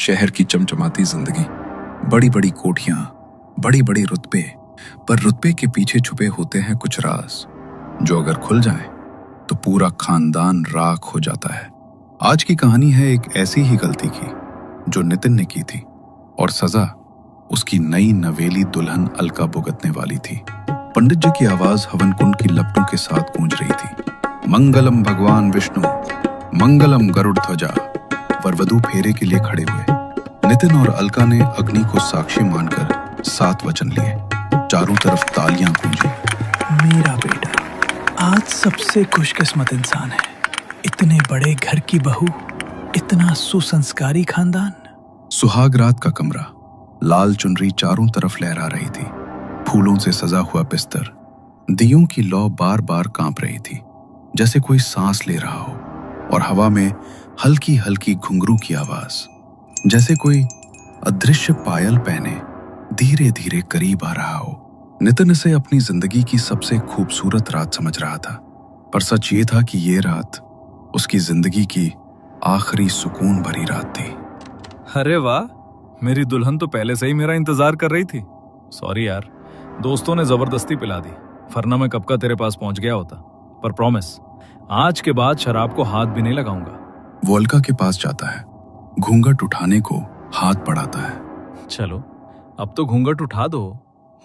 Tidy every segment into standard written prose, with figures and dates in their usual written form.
शहर की चमचमाती जिंदगी, बड़ी बड़ी कोठियां, बड़ी बड़ी रुतबे, पर रुतबे के पीछे छुपे होते हैं कुछ राज जो अगर खुल जाए तो पूरा खानदान राख हो जाता है। आज की कहानी है एक ऐसी ही गलती की जो नितिन ने की थी और सजा उसकी नई नवेली दुल्हन अलका भुगतने वाली थी। पंडित जी की आवाज हवन कुंड की लपटों के साथ गूंज रही थी। मंगलम भगवान विष्णु, मंगलम गरुड़ ध्वजा। वरवधू फेरे के लिए खड़े हुए। नितिन और अलका ने अग्नि को साक्षी मानकर 7 वचन लिए। चारों तरफ तालियां गूंजी। मेरा बेटा आज सबसे खुशकिस्मत इंसान है। इतने बड़े घर की बहू, इतना सुसंस्कारी खानदान। सुहाग रात का कमरा, लाल चुनरी चारों तरफ लहरा रही थी। फूलों से सजा हुआ बिस्तर, दियों की लौ बार बार कांप रही थी जैसे कोई सांस ले रहा हो, और हवा में हल्की हल्की घुंघरू की आवाज जैसे कोई अदृश्य पायल पहने धीरे धीरे करीब आ रहा हो। नितिन इसे अपनी जिंदगी की सबसे खूबसूरत रात समझ रहा था, पर सच ये था कि ये रात उसकी जिंदगी की आखिरी सुकून भरी रात थी। अरे वाह, मेरी दुल्हन तो पहले से ही मेरा इंतजार कर रही थी। सॉरी यार, दोस्तों ने जबरदस्ती पिला दी, वरना मैं कब का तेरे पास पहुंच गया होता। पर प्रॉमिस, आज के बाद शराब को हाथ भी नहीं लगाऊंगा। वो अलका के पास जाता है, घूंघट उठाने को हाथ बढ़ाता है। चलो अब तो घूंघट उठा दो,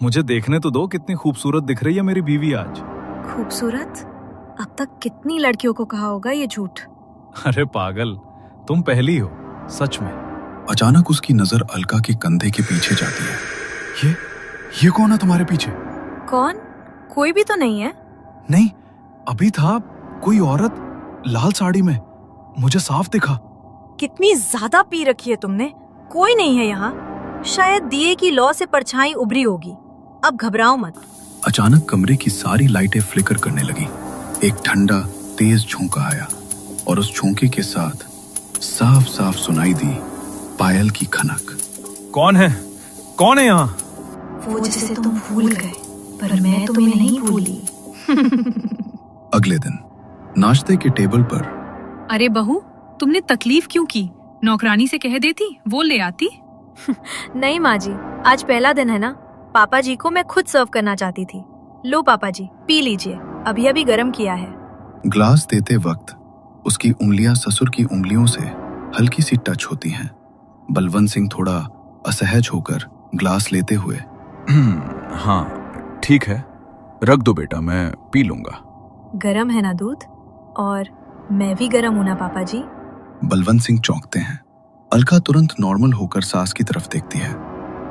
मुझे देखने तो दो कितनी खूबसूरत दिख रही है मेरी बीवी आज। खूबसूरत? अब तक कितनी लड़कियों को कहा होगा ये झूठ। अरे पागल, तुम पहली हो सच में। अचानक उसकी नजर अलका के कंधे के पीछे जाती है। ये कौन है तुम्हारे पीछे? कौन? कोई भी तो नहीं है। नहीं, अभी था कोई औरत लाल साड़ी में, मुझे साफ दिखा। कितनी ज्यादा पी रखी है तुमने। कोई नहीं है यहाँ, शायद दिए की लौ से परछाई उभरी होगी। अब घबराओ मत। अचानक कमरे की सारी लाइटें फ्लिकर करने लगी। एक ठंडा तेज झोंका आया और उस झोंके के साथ साफ साफ सुनाई दी पायल की खनक। कौन है? कौन है यहाँ? वो जिसे तुम भूल गए, पर मैं तुम्हें नहीं भूली। अगले दिन नाश्ते के टेबल पर। अरे बहू, तुमने तकलीफ क्यों की? नौकरानी से कह देती, वो ले आती। नहीं माँ जी, आज पहला दिन है ना, पापा जी को मैं खुद सर्व करना चाहती थी। लो पापा जी, पी लीजिए, अभी अभी गर्म किया है। ग्लास देते वक्त उसकी उंगलियां ससुर की उंगलियों से हल्की सी टच होती हैं। बलवंत सिंह थोड़ा असहज होकर ग्लास लेते हुए, हाँ ठीक है, रख दो बेटा, मैं पी लूंगा। गरम है ना दूध? और मैं भी गरम हूं ना पापा जी। बलवंत सिंह चौंकते हैं। अलका तुरंत नॉर्मल होकर सास की तरफ देखती है।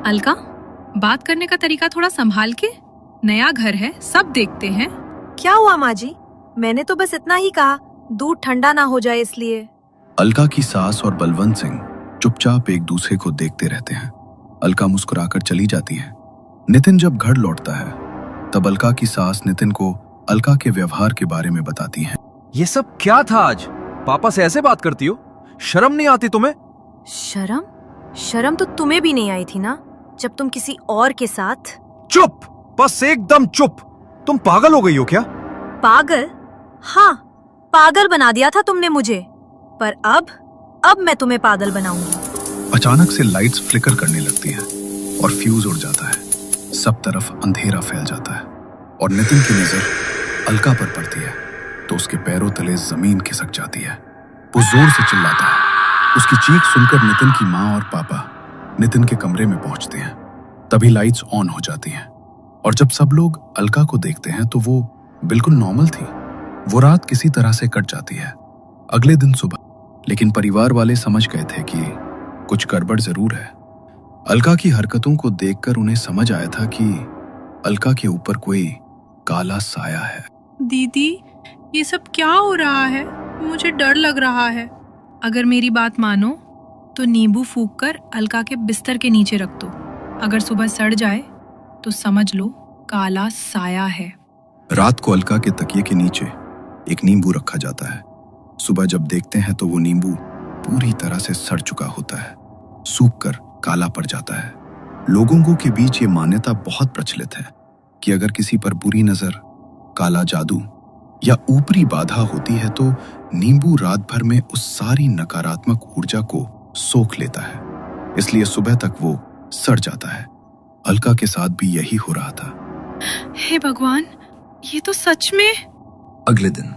अलका, बात करने का तरीका थोड़ा संभाल के। नया घर है, सब देखते हैं। क्या हुआ माँ जी? मैंने तो बस इतना ही कहा, दूध ठंडा ना हो जाए इसलिए। अलका की सास और बलवंत सिंह चुपचाप एक दूसरे को देखते रहते हैं। अलका मुस्कुराकर चली जाती है। नितिन जब घर लौटता है तब अलका की सास नितिन को अलका के व्यवहार के बारे में बताती हैं। ये सब क्या था आज? पापा से ऐसे बात करती हो? शर्म नहीं आती तुम्हें? शर्म? शर्म तो तुम्हें भी नहीं आई थी ना, जब तुम किसी और के साथ। चुप, बस एकदम चुप। तुम पागल हो गई हो क्या? पागल? हाँ, पागल बना दिया था तुमने मुझे, पर अब मैं तुम्हें पागल बनाऊंगी। अचानक से लाइट्स फ्लिकर करने लगती है और फ्यूज उड़ जाता है। सब तरफ अंधेरा फैल जाता है और नितिन की नजर अलका पर पड़ती है तो उसके पैरों तले जमीन खिसक जाती है। वो जोर से चिल्लाता है। उसकी चीख सुनकर नितिन की माँ और पापा नितिन के कमरे में पहुंचते हैं। तभी लाइट्स ऑन हो जाती हैं और जब सब लोग अलका को देखते हैं तो वो बिल्कुल नॉर्मल थी। वो रात किसी तरह से कट जाती है। अगले दिन सुबह लेकिन परिवार वाले समझ गए थे कि कुछ गड़बड़ जरूर है। अलका की हरकतों को देखकर उन्हें समझ आया था कि अलका के ऊपर कोई काला साया है। दीदी, ये सब क्या हो रहा है? मुझे डर लग रहा है। अगर मेरी बात मानो तो नींबू फूंक कर अलका के बिस्तर के नीचे रख दो। अगर सुबह सड़ जाए तो समझ लो काला साया है। रात को अलका के तकिए के नीचे एक नींबू रखा जाता है। सुबह जब देखते हैं तो वो नींबू पूरी तरह से सड़ चुका होता है, सूख कर काला पड़ जाता है। लोगों के बीच ये मान्यता बहुत प्रचलित है कि अगर किसी पर बुरी नजर, काला जादू या ऊपरी बाधा होती है तो नींबू रात भर में उस सारी नकारात्मक ऊर्जा को सोख लेता है इसलिए सुबह तक वो सड़ जाता है। अलका के साथ भी यही हो रहा था। हे भगवान, ये तो सच में। अगले दिन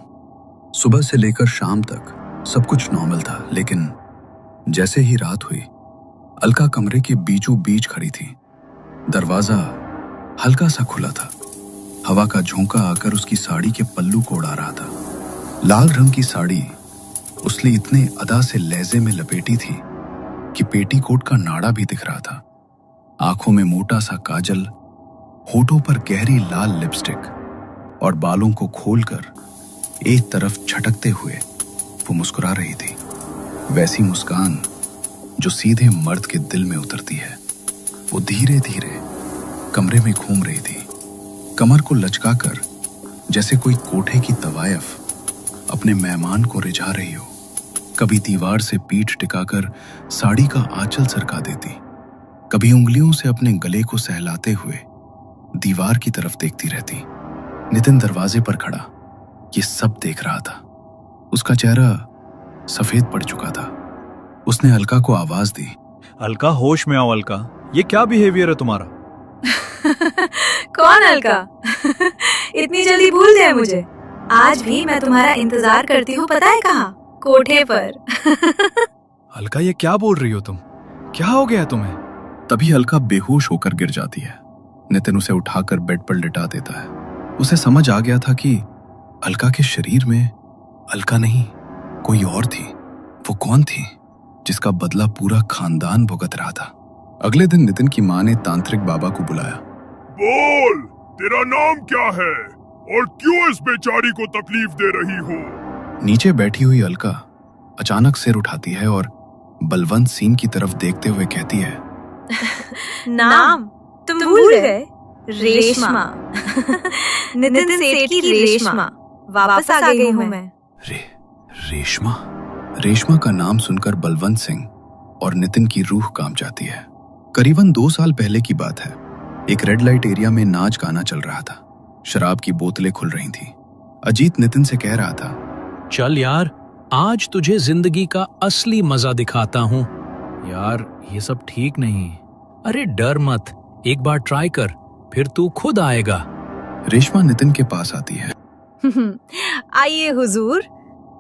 सुबह से लेकर शाम तक सब कुछ नॉर्मल था, लेकिन जैसे ही रात हुई, अलका कमरे के बीचों बीच खड़ी थी। दरवाजा हल्का सा खुला था। हवा का झोंका आकर उसकी साड़ी के पल्लू को उड़ा रहा था। लाल रंग की साड़ी उसने इतने अदा से लहजे में लपेटी थी कि पेटीकोट का नाड़ा भी दिख रहा था। आंखों में मोटा सा काजल, होठों पर गहरी लाल लिपस्टिक और बालों को खोलकर एक तरफ झटकते हुए वो मुस्कुरा रही थी। वैसी मुस्कान जो सीधे मर्द के दिल में उतरती है। वो धीरे धीरे कमरे में घूम रही थी, कमर को लचकाकर जैसे कोई कोठे की तवायफ अपने मेहमान को रिझा रही हो। कभी दीवार से पीठ टिकाकर साड़ी का आंचल सरका देती, कभी उंगलियों से अपने गले को सहलाते हुए दीवार की तरफ देखती रहती। नितिन दरवाजे पर खड़ा ये सब देख रहा था। उसका चेहरा सफेद पड़ चुका था। उसने अलका को आवाज दी, अलका, होश में आओ अलका, ये क्या बिहेवियर है तुम्हारा? कौन अलका? इतनी जल्दी भूल गए मुझे? आज भी मैं तुम्हारा इंतजार करती हूँ, पता है कहाँ? कोठे पर। अलका, ये क्या बोल रही हो तुम? क्या हो गया तुम्हें? तभी अलका बेहोश होकर गिर जाती है। नितिन उसे उठाकर बेड पर लिटा देता है। उसे समझ आ गया था कि अलका के शरीर में अलका नहीं, कोई और थी। वो कौन थी जिसका बदला पूरा खानदान भुगत रहा था? अगले दिन नितिन की माँ ने तांत्रिक बाबा को बुलाया। बोल, तेरा नाम क्या है और क्यों इस बेचारी को तकलीफ दे रही हो? नीचे बैठी हुई अलका अचानक सिर उठाती है और बलवंत सिंह की तरफ देखते हुए कहती है, नाम तुम भूल गए? रेशमा। नितिन सेठ की रेशमा। वापस आ गई हूँ मैं। रेशमा? रेशमा का नाम सुनकर बलवंत सिंह और नितिन की रूह कांप जाती है। करीबन 2 साल पहले की बात है। एक रेड लाइट एरिया में नाच गाना चल रहा था। शराब की बोतलें खुल रही थी। अजीत नितिन से कह रहा था, चल यार, आज तुझे जिंदगी का असली मजा दिखाता हूँ। यार, ये सब ठीक नहीं। अरे डर मत, एक बार ट्राई कर, फिर तू खुद आएगा। रेशमा नितिन के पास आती है। आइए हुजूर,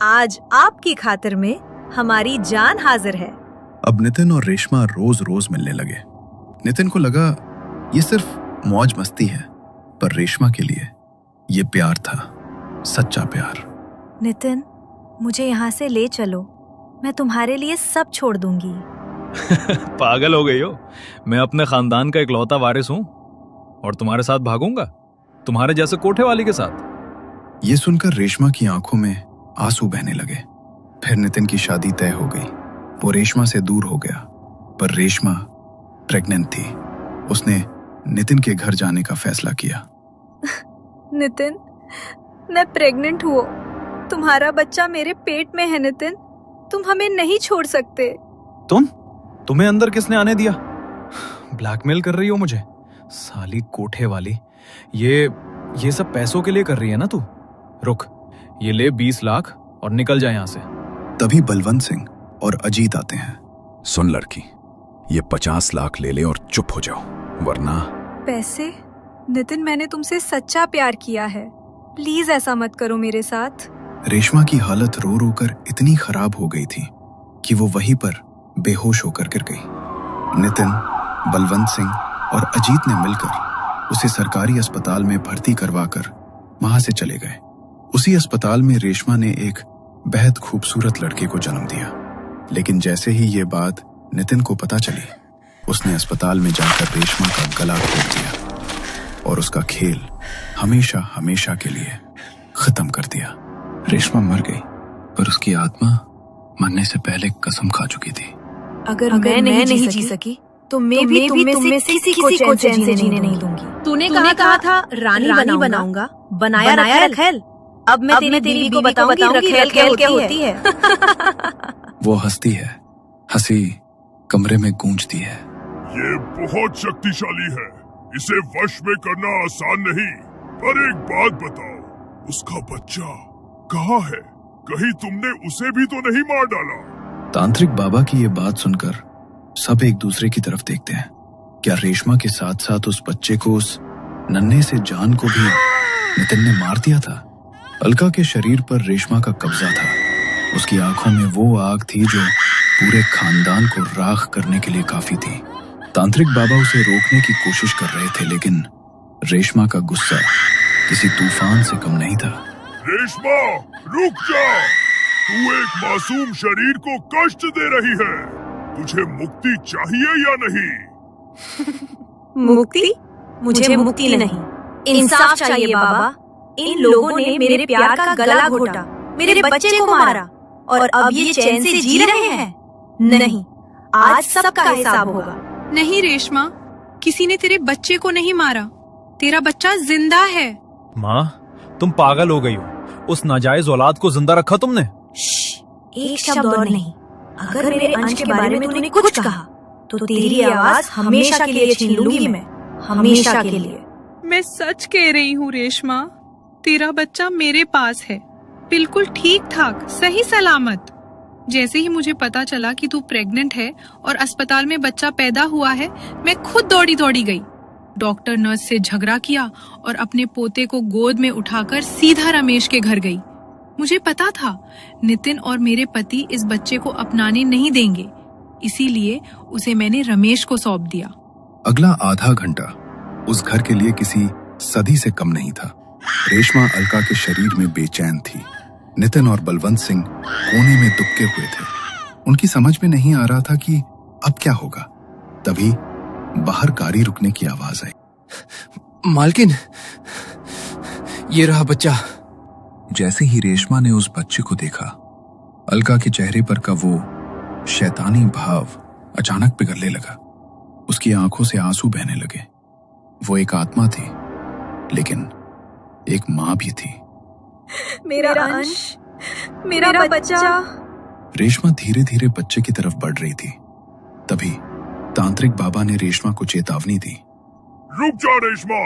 आज आपकी खातिर में हमारी जान हाजिर है। अब नितिन और रेशमा रोज रोज मिलने लगे। नितिन को लगा ये सिर्फ मौज मस्ती है, पर रेशमा के लिए ये प्यार था, सच्चा प्यार। नितिन, मुझे यहाँ से ले चलो, मैं तुम्हारे लिए सब छोड़ दूंगी। पागल हो गई हो? मैं अपने खानदान का इकलौता वारिस हूँ और तुम्हारे साथ भागूंगा, तुम्हारे जैसे कोठे वाली के साथ। ये सुनकर रेशमा की आंखों में आंसू बहने लगे। फिर नितिन की शादी तय हो गई। वो रेशमा से दूर हो गया, पर रेशमा प्रेग्नेंट थी। उसने नितिन के घर जाने का फैसला किया। नितिन, मैं प्रेग्नेंट हूँ। तुम्हारा बच्चा मेरे पेट में है नितिन, तुम हमें नहीं छोड़ सकते। तुम्हें अंदर किसने आने दिया? ब्लैकमेल कर रही हो मुझे, साली कोठे वाली। ये सब पैसों के लिए कर रही है ना तू? रुक, ये ले 20 लाख और निकल जा यहाँ से। तभी बलवंत सिंह और अजीत आते हैं। सुन लड़की, ये 50 लाख ले ले और चुप हो जाओ, वरना। पैसे? नितिन, मैंने तुमसे सच्चा प्यार किया है, प्लीज ऐसा मत करो मेरे साथ। रेशमा की हालत रो रो कर इतनी खराब हो गई थी कि वो वहीं पर बेहोश होकर गिर गई। नितिन, बलवंत सिंह और अजीत ने मिलकर उसे सरकारी अस्पताल में भर्ती करवाकर वहां से चले गए। उसी अस्पताल में रेशमा ने एक बेहद खूबसूरत लड़के को जन्म दिया। लेकिन जैसे ही ये बात नितिन को पता चली, उसने अस्पताल में जाकर रेशमा का गला घोट दिया और उसका खेल हमेशा हमेशा के लिए खत्म कर दिया। रेशमा मर गई, पर उसकी आत्मा मरने से पहले कसम खा चुकी थी। अगर मैं नहीं जी सकी तो मैं भी तुम में से किसी को चैन से जीने नहीं दूंगी। तूने कहा था रानी बनाऊंगा, बनाया रखेल। अब मैं तेरी बीवी को बताऊंगी रखेल क्या होती है। वो हंसती है, हंसी कमरे में गूंजती है। ये बहुत शक्तिशाली है, इसे वश में करना आसान नहीं। पर एक बात बताओ, उसका बच्चा कहाँ है? कहीं तुमने उसे भी तो नहीं मार डाला? तांत्रिक बाबा की ये बात सुनकर सब एक दूसरे की तरफ देखते हैं। क्या रेशमा के साथ साथ उस बच्चे को, उस नन्हे से जान को भी नितिन ने मार दिया था? अलका के शरीर पर रेशमा का कब्जा था। उसकी आंखों में वो आग थी जो पूरे खानदान को राख करने के लिए काफी थी। तांत्रिक बाबा उसे रोकने की कोशिश कर रहे थे, लेकिन रेशमा का गुस्सा किसी तूफान से कम नहीं था। रेशमा, रुक जा। तू एक मासूम शरीर को कष्ट दे रही है। तुझे मुक्ति चाहिए या नहीं? मुक्ति? मुझे मुक्ति नहीं, इंसाफ चाहिए बाबा। इन लोगों ने मेरे प्यार का गला घोटा, मेरे बच्चे को मारा, और अब ये चैन से जी रहे हैं। नहीं, आज सबका हिसाब होगा। नहीं रेशमा, किसी ने तेरे बच्चे को नहीं मारा। तेरा बच्चा जिंदा है। माँ, तुम पागल हो गई हो। उस नाजायज औलाद को जिंदा रखा तुमने? एक शब्द और नहीं। अगर मेरे अंश के बारे में तूने कुछ कहा तो तेरी आवाज हमेशा के लिए छीन लूंगी मैं, हमेशा के लिए। मैं सच कह रही हूँ रेशमा, तेरा बच्चा मेरे पास है, बिल्कुल ठीक ठाक, सही सलामत। जैसे ही मुझे पता चला कि तू प्रेग्नेंट है और अस्पताल में बच्चा पैदा हुआ है, मैं खुद दौड़ी गई। डॉक्टर नर्स से झगड़ा किया और अपने पोते को गोद में उठाकर सीधा रमेश के घर गई। मुझे पता था नितिन और मेरे पति इस बच्चे को अपनाने नहीं देंगे, इसीलिए उसे मैंने रमेश को सौंप दिया। अगला आधा घंटा उस घर के लिए किसी सदी से कम नहीं था। रेशमा अलका के शरीर में बेचैन थी। नितिन और बलवंत सिंह कोने में दुबके हुए थे। उनकी समझ में नहीं आ रहा था कि अब क्या होगा। तभी बाहर गाड़ी रुकने की आवाज आई। मालकिन, ये रहा बच्चा। जैसे ही रेशमा ने उस बच्चे को देखा, अलका के चेहरे पर का वो शैतानी भाव अचानक पिघलने लगा। उसकी आंखों से आंसू बहने लगे। वो एक आत्मा थी, लेकिन एक माँ भी थी। मेरा अंश, मेरा बच्चा। रेशमा धीरे धीरे बच्चे की तरफ बढ़ रही थी। तभी तांत्रिक बाबा ने रेशमा को चेतावनी दी। रुक जा रेशमा,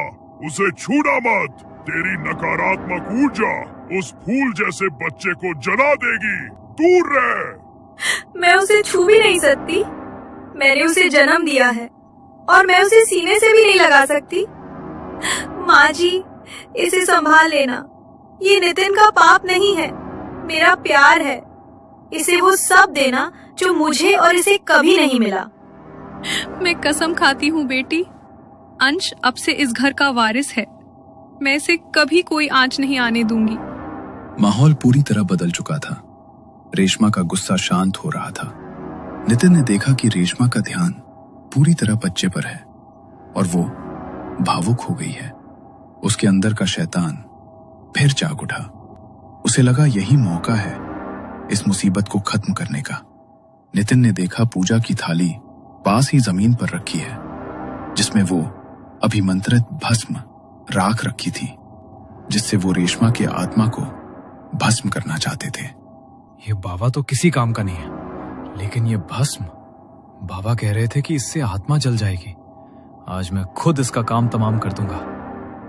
उसे छूना मत। तेरी नकारात्मक ऊर्जा उस फूल जैसे बच्चे को जला देगी। दूर रह। मैं उसे छू भी नहीं सकती। मैंने उसे जन्म दिया है और मैं उसे सीने से भी नहीं लगा सकती। माँ जी, इसे संभाल लेना। ये नितिन का पाप नहीं है, मेरा प्यार है। इसे वो सब देना जो मुझे और इसे कभी नहीं मिला। मैं कसम खाती हूँ बेटी, अंश अब से इस घर का वारिस है। मैं इसे कभी कोई आंच नहीं आने दूंगी। माहौल पूरी तरह बदल चुका था। रेशमा का गुस्सा शांत हो रहा था। नितिन ने देखा कि रेशमा का ध्यान पूरी तरह बच्चे पर है और वो भावुक हो गई है। उसके अंदर का शैतान फिर जाग उठा। उसे लगा यही मौका है इस मुसीबत को खत्म करने का। नितिन ने देखा पूजा की थाली पास ही जमीन पर रखी है, जिसमें वो अभिमंत्रित भस्म राख रखी थी, जिससे वो रेशमा के आत्मा को भस्म करना चाहते थे। ये बाबा तो किसी काम का नहीं है, लेकिन ये भस्म, बाबा कह रहे थे कि इससे आत्मा जल जाएगी। आज मैं खुद इसका काम तमाम कर दूंगा।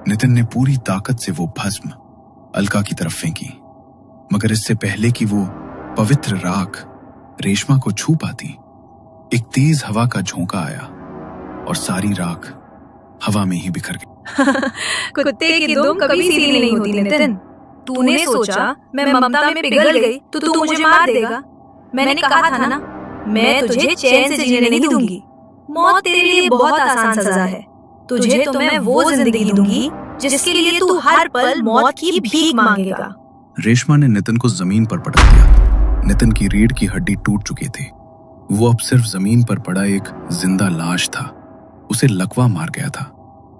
नितिन ने पूरी ताकत से वो भस्म अलका की तरफ फेंकी, मगर इससे पहले कि वो पवित्र राख रेशमा को छू पाती, एक तेज हवा का झोंका आया और सारी राख हवा में ही बिखर गई। कुत्ते की दुम कभी सीधी नहीं होती नितिन। तूने सोचा मैं ममता में पिघल गई तो तू मुझे मार देगा। मैंने कहा था ना, मैं तुझे चैन से जीने नहीं दूंगी। मौत तेरे लिए बहुत आसान सजा है। तुझे तो मैं वो जिंदगी दूंगी जिसके लिए तू हर पल मौत की भीख मांगेगा। रेशमा ने नितिन को जमीन पर पटक दिया। नितिन की रीढ़ की हड्डी टूट चुकी थी। वो अब सिर्फ जमीन पर पड़ा एक जिंदा लाश था। उसे लकवा मार गया था।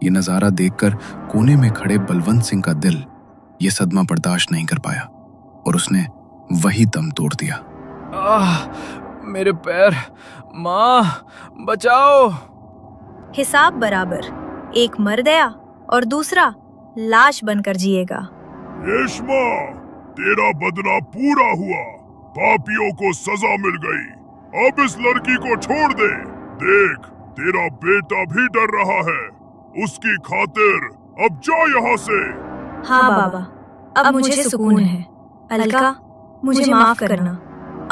ये नजारा देखकर कोने में खड़े बलवंत सिंह का दिल ये सदमा बर्दाश्त नहीं कर पाया और उसने वही दम तोड़ दिया। मेरे पैर, माँ बचाओ। हिसाब बराबर, एक मर गया और दूसरा लाश बनकर जिएगा। रेशमा, तेरा बदला पूरा हुआ। पापियों को सजा मिल गई। अब इस लड़की को छोड़ दे। देख, तेरा बेटा भी डर रहा है। उसकी खातिर अब जा यहाँ से। हाँ बाबा, अब मुझे सुकून है। अलका, मुझे माफ करना।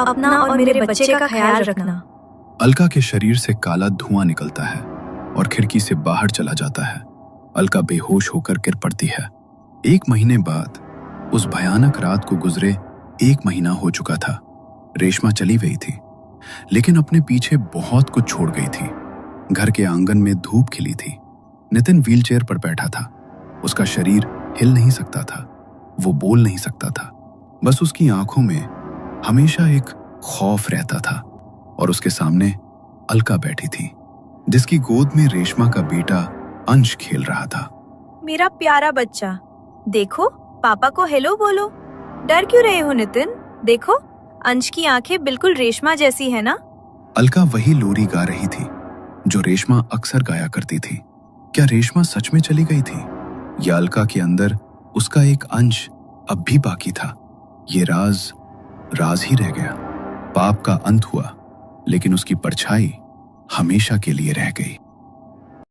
अपना और मेरे बच्चे का ख्याल रखना। अलका के शरीर से काला धुआं निकलता है और खिड़की से बाहर चला जाता है। अलका बेहोश होकर गिर पड़ती है। 1 महीने बाद, उस भयानक रात को गुजरे 1 महीना हो चुका था। रेशमा चली गई थी, लेकिन अपने पीछे बहुत कुछ छोड़ गई थी। घर के आंगन में धूप खिली थी। नितिन व्हीलचेयर पर बैठा था। उसका शरीर हिल नहीं सकता था, वो बोल नहीं सकता था। बस उसकी आंखों में हमेशा एक खौफ रहता था और उसके सामने अलका बैठी थी, जिसकी गोद में रेशमा का बेटा अंश खेल रहा था। मेरा प्यारा बच्चा, देखो पापा को हेलो बोलो। डर क्यों रहे हो नितिन? देखो अंश की आंखें बिल्कुल रेशमा जैसी है ना? अलका वही लोरी गा रही थी जो रेशमा अक्सर गाया करती थी। क्या रेशमा सच में चली गई थी, या अलका के अंदर उसका एक अंश अब भी बाकी था? ये राज ही रह गया। पाप का अंत हुआ, लेकिन उसकी परछाई हमेशा के लिए रह गई।